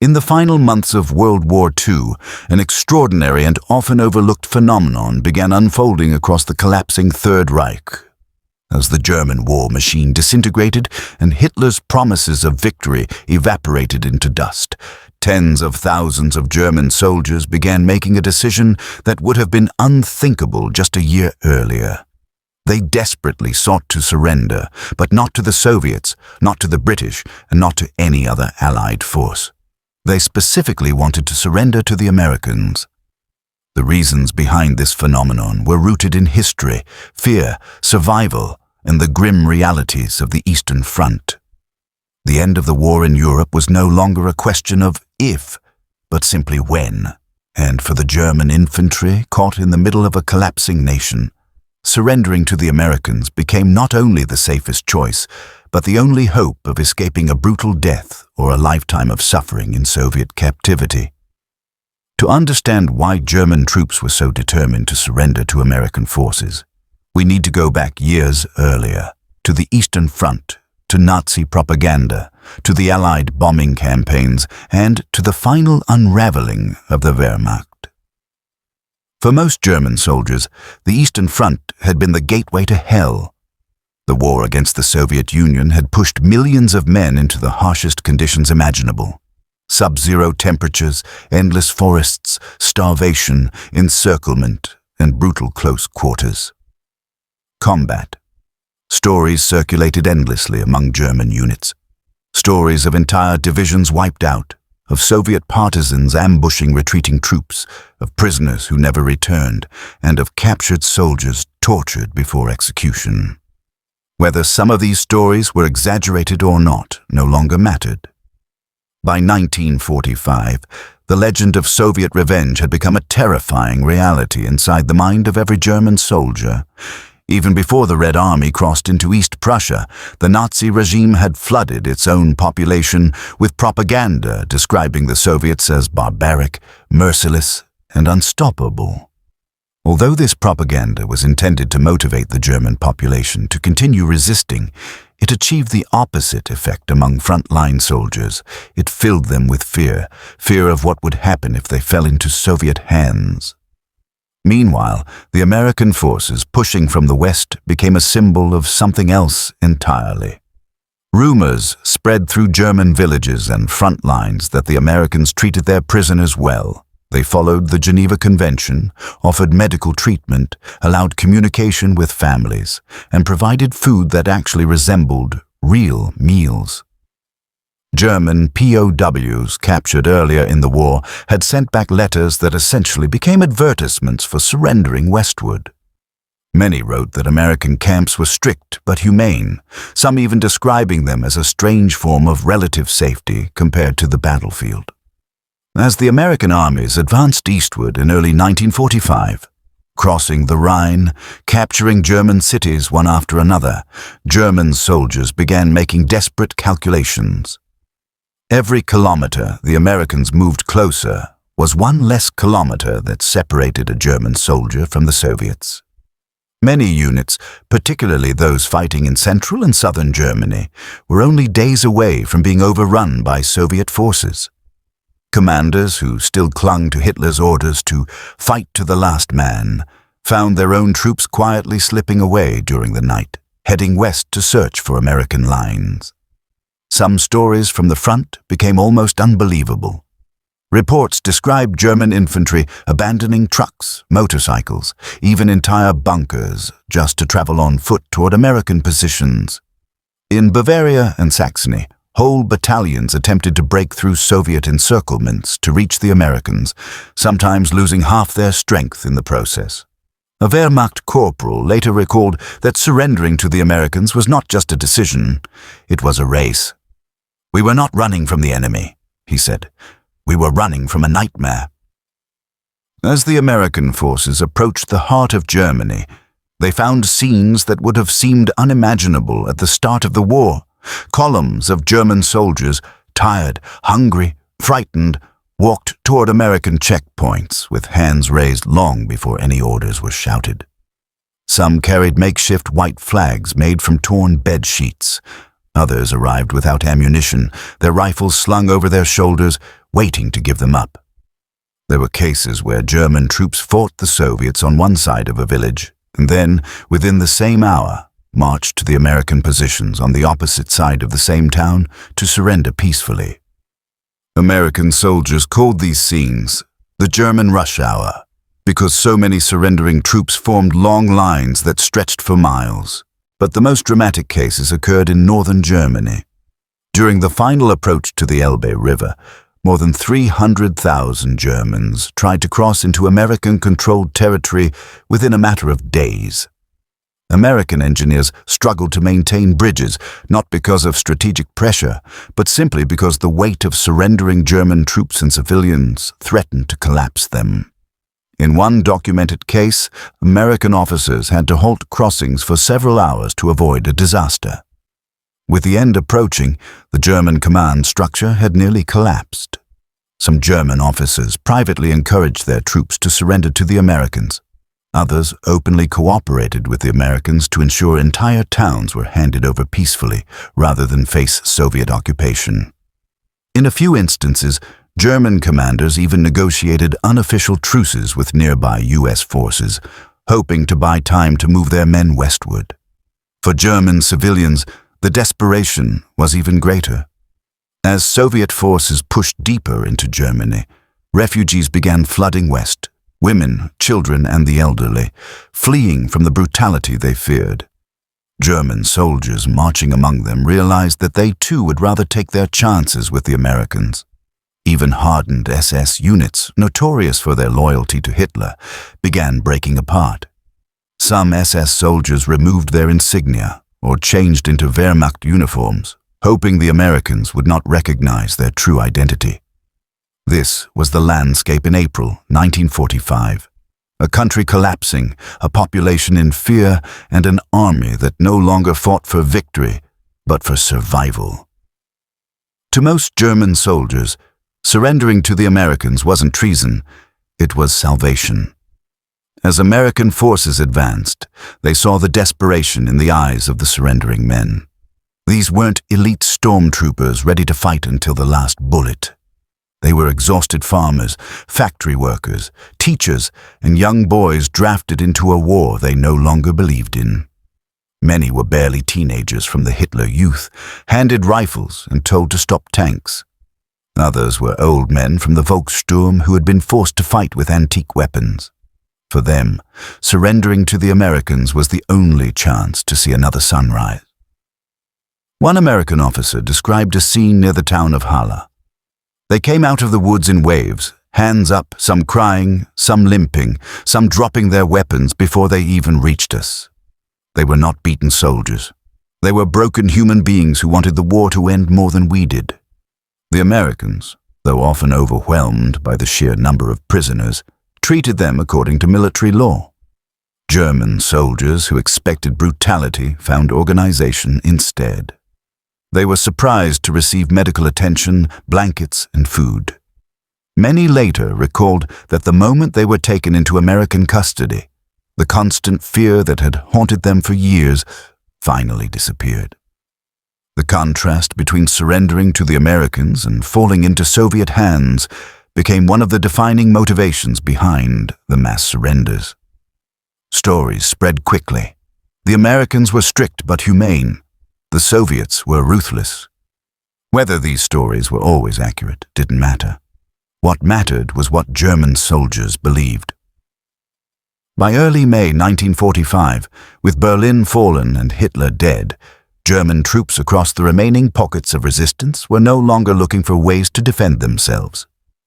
In the final months of World War II, an extraordinary and often overlooked phenomenon began unfolding across the collapsing Third Reich. As the German war machine disintegrated and Hitler's promises of victory evaporated into dust, tens of thousands of German soldiers began making a decision that would have been unthinkable just a year earlier. They desperately sought to surrender, but not to the Soviets, not to the British, and not to any other Allied force. They specifically wanted to surrender to the Americans. The reasons behind this phenomenon were rooted in history, fear, survival, and the grim realities of the Eastern Front. The end of the war in Europe was no longer a question of if, but simply when. And for the German infantry caught in the middle of a collapsing nation, surrendering to the Americans became not only the safest choice, but the only hope of escaping a brutal death or a lifetime of suffering in Soviet captivity. To understand why German troops were so determined to surrender to American forces, we need to go back years earlier, to the Eastern Front, to Nazi propaganda, to the Allied bombing campaigns, and to the final unraveling of the Wehrmacht. For most German soldiers, the Eastern Front had been the gateway to hell. The war against the Soviet Union had pushed millions of men into the harshest conditions imaginable. Sub-zero temperatures, endless forests, starvation, encirclement, and brutal close quarters. Combat. Stories circulated endlessly among German units. Stories of entire divisions wiped out, of Soviet partisans ambushing retreating troops, of prisoners who never returned, and of captured soldiers tortured before execution. Whether some of these stories were exaggerated or not no longer mattered. By 1945, the legend of Soviet revenge had become a terrifying reality inside the mind of every German soldier. Even before the Red Army crossed into East Prussia, the Nazi regime had flooded its own population with propaganda describing the Soviets as barbaric, merciless, and unstoppable. Although this propaganda was intended to motivate the German population to continue resisting, it achieved the opposite effect among frontline soldiers. It filled them with fear of what would happen if they fell into Soviet hands. Meanwhile, the American forces pushing from the west became a symbol of something else entirely. Rumors spread through German villages and front lines that the Americans treated their prisoners well. They followed the Geneva Convention, offered medical treatment, allowed communication with families, and provided food that actually resembled real meals. German POWs captured earlier in the war had sent back letters that essentially became advertisements for surrendering westward. Many wrote that American camps were strict but humane, some even describing them as a strange form of relative safety compared to the battlefield. As the American armies advanced eastward in early 1945, crossing the Rhine, capturing German cities one after another, German soldiers began making desperate calculations. Every kilometer the Americans moved closer was one less kilometer that separated a German soldier from the Soviets. Many units, particularly those fighting in central and southern Germany, were only days away from being overrun by Soviet forces. Commanders who still clung to Hitler's orders to fight to the last man found their own troops quietly slipping away during the night, heading west to search for American lines. Some stories from the front became almost unbelievable. Reports described German infantry abandoning trucks, motorcycles, even entire bunkers, just to travel on foot toward American positions. In Bavaria and Saxony, whole battalions attempted to break through Soviet encirclements to reach the Americans, sometimes losing half their strength in the process. A Wehrmacht corporal later recalled that surrendering to the Americans was not just a decision, it was a race. "We were not running from the enemy," he said. "We were running from a nightmare." As the American forces approached the heart of Germany, they found scenes that would have seemed unimaginable at the start of the war. Columns of German soldiers, tired, hungry, frightened, walked toward American checkpoints with hands raised long before any orders were shouted. Some carried makeshift white flags made from torn bed sheets. Others arrived without ammunition, their rifles slung over their shoulders, waiting to give them up. There were cases where German troops fought the Soviets on one side of a village, and then, within the same hour, marched to the American positions on the opposite side of the same town to surrender peacefully. American soldiers called these scenes the German rush hour, because so many surrendering troops formed long lines that stretched for miles. But the most dramatic cases occurred in northern Germany. During the final approach to the Elbe River, more than 300,000 Germans tried to cross into American-controlled territory within a matter of days. American engineers struggled to maintain bridges, not because of strategic pressure, but simply because the weight of surrendering German troops and civilians threatened to collapse them. In one documented case, American officers had to halt crossings for several hours to avoid a disaster. With the end approaching, the German command structure had nearly collapsed. Some German officers privately encouraged their troops to surrender to the Americans. Others openly cooperated with the Americans to ensure entire towns were handed over peacefully rather than face Soviet occupation. In a few instances, German commanders even negotiated unofficial truces with nearby U.S. forces, hoping to buy time to move their men westward. For German civilians, the desperation was even greater. As Soviet forces pushed deeper into Germany, refugees began flooding west, women, children, and the elderly, fleeing from the brutality they feared. German soldiers marching among them realized that they too would rather take their chances with the Americans. Even hardened SS units, notorious for their loyalty to Hitler, began breaking apart. Some SS soldiers removed their insignia or changed into Wehrmacht uniforms, hoping the Americans would not recognize their true identity. This was the landscape in April 1945. A country collapsing, a population in fear, and an army that no longer fought for victory, but for survival. To most German soldiers, surrendering to the Americans wasn't treason, it was salvation. As American forces advanced, they saw the desperation in the eyes of the surrendering men. These weren't elite stormtroopers ready to fight until the last bullet. They were exhausted farmers, factory workers, teachers, and young boys drafted into a war they no longer believed in. Many were barely teenagers from the Hitler Youth, handed rifles and told to stop tanks. Others were old men from the Volkssturm who had been forced to fight with antique weapons. For them, surrendering to the Americans was the only chance to see another sunrise. One American officer described a scene near the town of Halle. They came out of the woods in waves, hands up, some crying, some limping, some dropping their weapons before they even reached us. They were not beaten soldiers. They were broken human beings who wanted the war to end more than we did. The Americans, though often overwhelmed by the sheer number of prisoners, treated them according to military law. German soldiers who expected brutality found organization instead. They were surprised to receive medical attention, blankets, and food. Many later recalled that the moment they were taken into American custody, the constant fear that had haunted them for years finally disappeared. The contrast between surrendering to the Americans and falling into Soviet hands became one of the defining motivations behind the mass surrenders. Stories spread quickly. The Americans were strict but humane. The Soviets were ruthless. Whether these stories were always accurate didn't matter. What mattered was what German soldiers believed. By early May 1945, with Berlin fallen and Hitler dead, German troops across the remaining pockets of resistance were no longer looking for ways to defend themselves.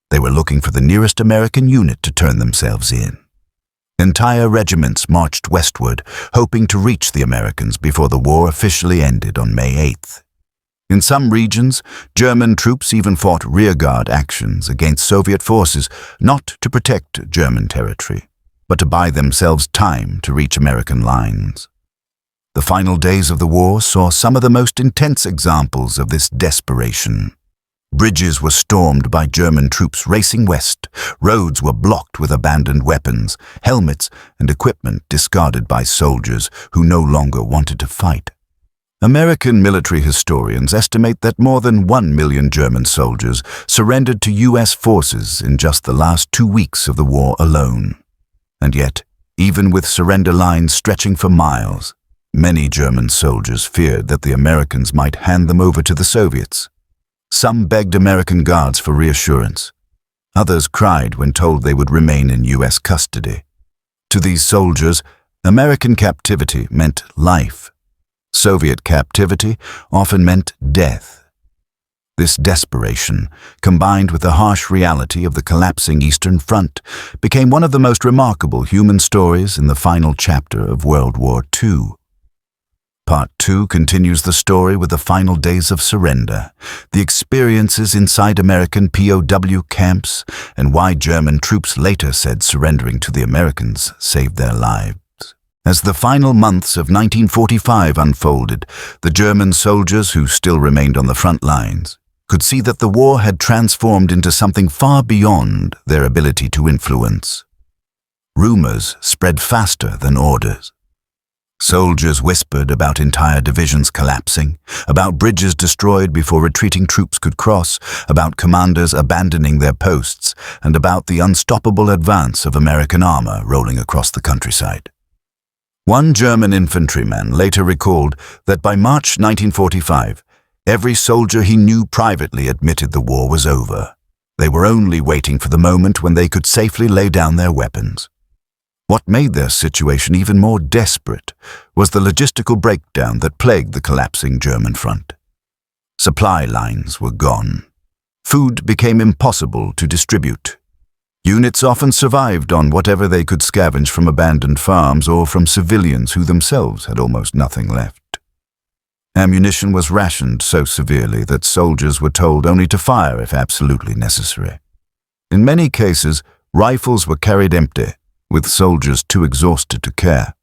They were looking for the nearest American unit to turn themselves in. Entire regiments marched westward, hoping to reach the Americans before the war officially ended on May 8th. In some regions, German troops even fought rearguard actions against Soviet forces, not to protect German territory, but to buy themselves time to reach American lines. The final days of the war saw some of the most intense examples of this desperation. Bridges were stormed by German troops racing west, roads were blocked with abandoned weapons, helmets and equipment discarded by soldiers who no longer wanted to fight. American military historians estimate that more than 1 million German soldiers surrendered to U.S. forces in just the last 2 weeks of the war alone. And yet, even with surrender lines stretching for miles, many German soldiers feared that the Americans might hand them over to the Soviets. Some begged American guards for reassurance. Others cried when told they would remain in U.S. custody. To these soldiers, American captivity meant life. Soviet captivity often meant death. This desperation, combined with the harsh reality of the collapsing Eastern Front, became one of the most remarkable human stories in the final chapter of World War II. Part 2 continues the story with the final days of surrender, the experiences inside American POW camps, and why German troops later said surrendering to the Americans saved their lives. As the final months of 1945 unfolded, the German soldiers who still remained on the front lines could see that the war had transformed into something far beyond their ability to influence. Rumors spread faster than orders. Soldiers whispered about entire divisions collapsing, about bridges destroyed before retreating troops could cross, about commanders abandoning their posts, and about the unstoppable advance of American armor rolling across the countryside. One German infantryman later recalled that by March 1945, every soldier he knew privately admitted the war was over. They were only waiting for the moment when they could safely lay down their weapons. What made their situation even more desperate was the logistical breakdown that plagued the collapsing German front. Supply lines were gone. Food became impossible to distribute. Units often survived on whatever they could scavenge from abandoned farms or from civilians who themselves had almost nothing left. Ammunition was rationed so severely that soldiers were told only to fire if absolutely necessary. In many cases, rifles were carried empty, with soldiers too exhausted to care.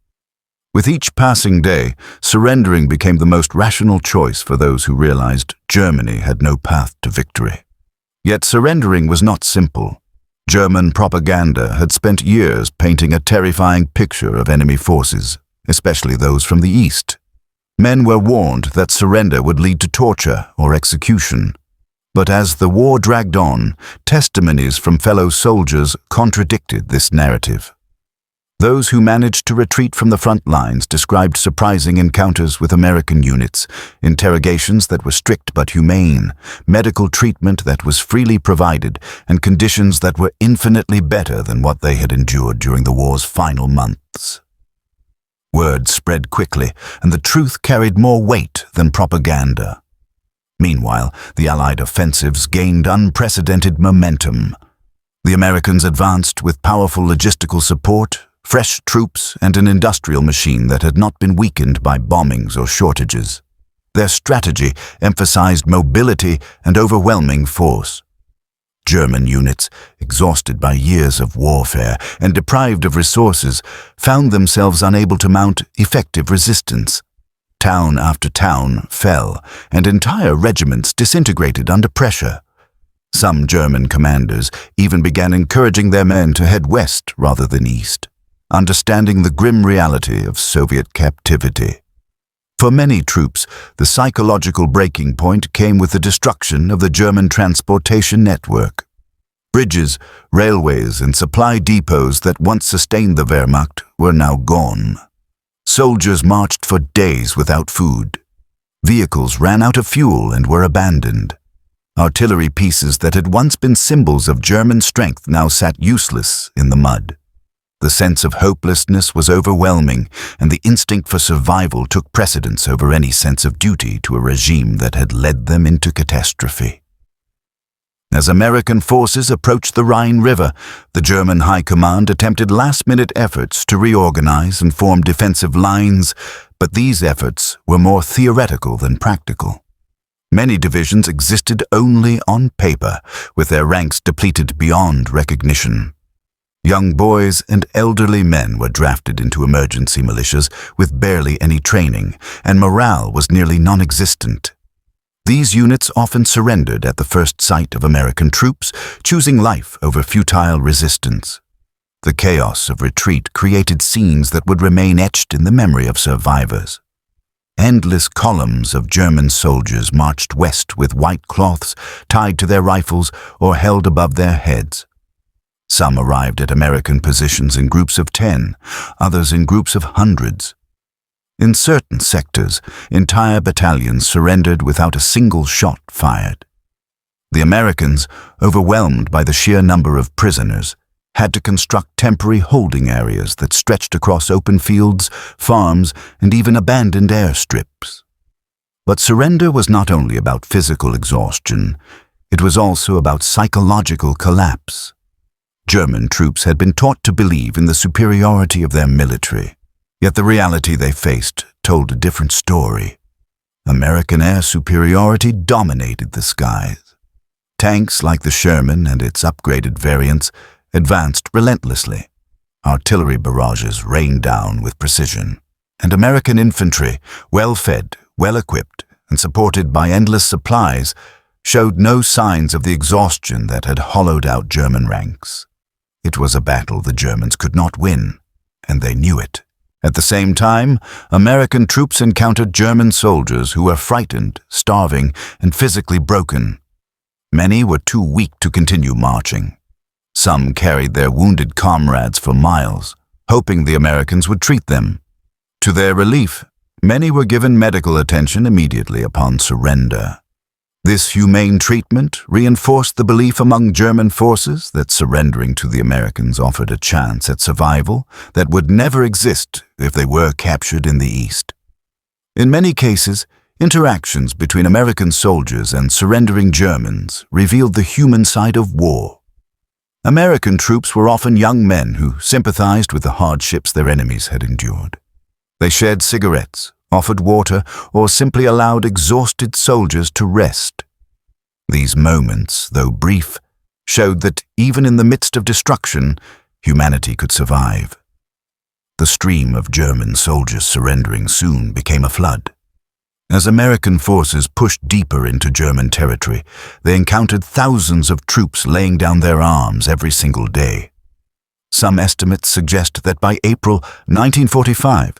With each passing day, surrendering became the most rational choice for those who realized Germany had no path to victory. Yet surrendering was not simple. German propaganda had spent years painting a terrifying picture of enemy forces, especially those from the east. Men were warned that surrender would lead to torture or execution. But as the war dragged on, testimonies from fellow soldiers contradicted this narrative. Those who managed to retreat from the front lines described surprising encounters with American units, interrogations that were strict but humane, medical treatment that was freely provided, and conditions that were infinitely better than what they had endured during the war's final months. Word spread quickly, and the truth carried more weight than propaganda. Meanwhile, the Allied offensives gained unprecedented momentum. The Americans advanced with powerful logistical support, fresh troops, and an industrial machine that had not been weakened by bombings or shortages. Their strategy emphasized mobility and overwhelming force. German units, exhausted by years of warfare and deprived of resources, found themselves unable to mount effective resistance. Town after town fell, and entire regiments disintegrated under pressure. Some German commanders even began encouraging their men to head west rather than east, understanding the grim reality of Soviet captivity. For many troops, the psychological breaking point came with the destruction of the German transportation network. Bridges, railways, and supply depots that once sustained the Wehrmacht were now gone. Soldiers marched for days without food. Vehicles ran out of fuel and were abandoned. Artillery pieces that had once been symbols of German strength now sat useless in the mud. The sense of hopelessness was overwhelming, and the instinct for survival took precedence over any sense of duty to a regime that had led them into catastrophe. As American forces approached the Rhine River, the German High Command attempted last-minute efforts to reorganize and form defensive lines, but these efforts were more theoretical than practical. Many divisions existed only on paper, with their ranks depleted beyond recognition. Young boys and elderly men were drafted into emergency militias with barely any training, and morale was nearly non-existent. These units often surrendered at the first sight of American troops, choosing life over futile resistance. The chaos of retreat created scenes that would remain etched in the memory of survivors. Endless columns of German soldiers marched west with white cloths tied to their rifles or held above their heads. Some arrived at American positions in groups of 10, others in groups of hundreds. In certain sectors, entire battalions surrendered without a single shot fired. The Americans, overwhelmed by the sheer number of prisoners, had to construct temporary holding areas that stretched across open fields, farms, and even abandoned airstrips. But surrender was not only about physical exhaustion, it was also about psychological collapse. German troops had been taught to believe in the superiority of their military, yet the reality they faced told a different story. American air superiority dominated the skies. Tanks like the Sherman and its upgraded variants advanced relentlessly. Artillery barrages rained down with precision, and American infantry, well-fed, well-equipped, and supported by endless supplies, showed no signs of the exhaustion that had hollowed out German ranks. It was a battle the Germans could not win, and they knew it. At the same time, American troops encountered German soldiers who were frightened, starving, and physically broken. Many were too weak to continue marching. Some carried their wounded comrades for miles, hoping the Americans would treat them. To their relief, many were given medical attention immediately upon surrender. This humane treatment reinforced the belief among German forces that surrendering to the Americans offered a chance at survival that would never exist if they were captured in the East. In many cases, interactions between American soldiers and surrendering Germans revealed the human side of war. American troops were often young men who sympathized with the hardships their enemies had endured. They shared cigarettes, offered water, or simply allowed exhausted soldiers to rest. These moments, though brief, showed that even in the midst of destruction, humanity could survive. The stream of German soldiers surrendering soon became a flood. As American forces pushed deeper into German territory, they encountered thousands of troops laying down their arms every single day. Some estimates suggest that by April 1945,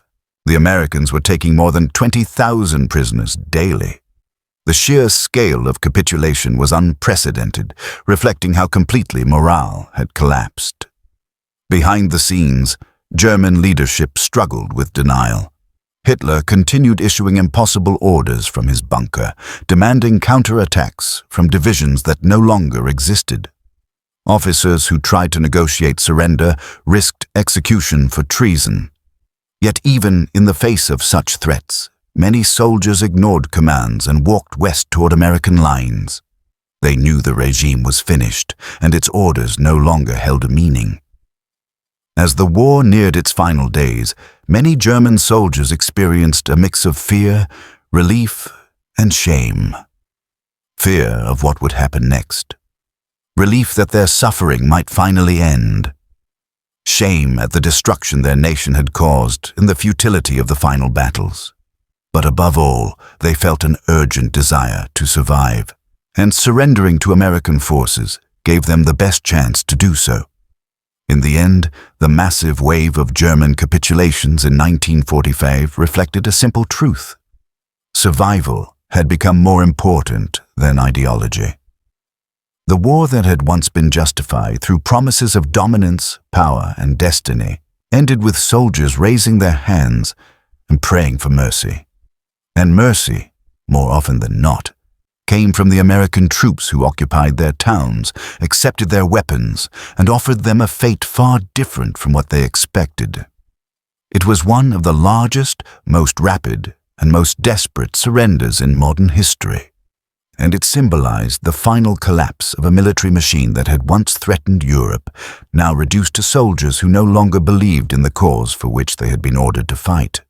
the Americans were taking more than 20,000 prisoners daily. The sheer scale of capitulation was unprecedented, reflecting how completely morale had collapsed. Behind the scenes, German leadership struggled with denial. Hitler continued issuing impossible orders from his bunker, demanding counterattacks from divisions that no longer existed. Officers who tried to negotiate surrender risked execution for treason. Yet even in the face of such threats, many soldiers ignored commands and walked west toward American lines. They knew the regime was finished, and its orders no longer held a meaning. As the war neared its final days, many German soldiers experienced a mix of fear, relief, and shame. Fear of what would happen next. Relief that their suffering might finally end. Shame at the destruction their nation had caused and the futility of the final battles. But above all, they felt an urgent desire to survive, and surrendering to American forces gave them the best chance to do so. In the end, the massive wave of German capitulations in 1945 reflected a simple truth. Survival had become more important than ideology. The war that had once been justified through promises of dominance, power, and destiny ended with soldiers raising their hands and praying for mercy. And mercy, more often than not, came from the American troops who occupied their towns, accepted their weapons, and offered them a fate far different from what they expected. It was one of the largest, most rapid, and most desperate surrenders in modern history, and it symbolized the final collapse of a military machine that had once threatened Europe, now reduced to soldiers who no longer believed in the cause for which they had been ordered to fight.